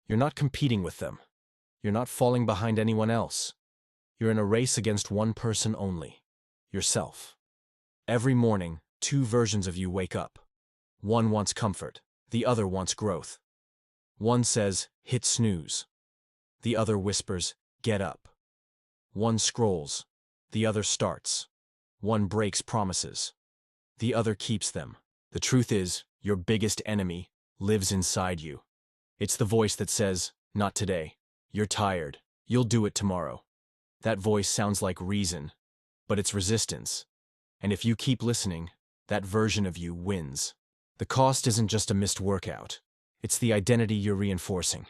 You're not competing with them. You're not falling behind anyone else. You're in a race against one person only, yourself. Every morning, two versions of you wake up. One wants comfort, the other wants growth. One says, hit snooze. The other whispers, get up. One scrolls, the other starts. One breaks promises, the other keeps them. The truth is, your biggest enemy lives inside you. It's the voice that says, not today. You're tired. You'll do it tomorrow. That voice sounds like reason, but it's resistance. And if you keep listening, that version of you wins. The cost isn't just a missed workout. It's the identity you're reinforcing.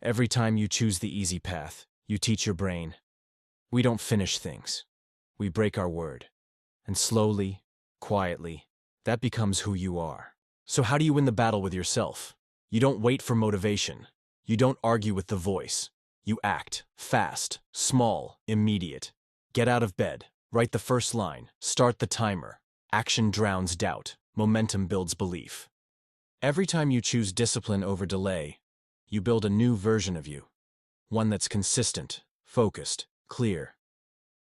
Every time you choose the easy path, you teach your brain, we don't finish things. We break our word. And slowly, quietly, that becomes who you are. So how do you win the battle with yourself? You don't wait for motivation. You don't argue with the voice. You act, fast, small, immediate. Get out of bed, write the first line, start the timer. Action drowns doubt, momentum builds belief. Every time you choose discipline over delay, you build a new version of you. One that's consistent, focused, clear.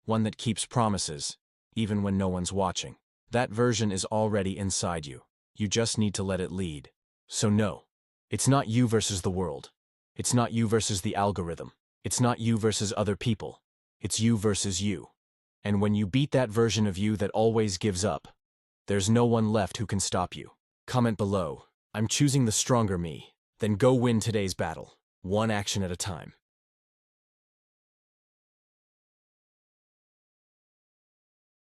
One that keeps promises, even when no one's watching. That version is already inside you. You just need to let it lead. So no, it's not you versus the world. It's not you versus the algorithm. It's not you versus other people. It's you versus you. And when you beat that version of you that always gives up, there's no one left who can stop you. Comment below, I'm choosing the stronger me. Then go win today's battle, one action at a time.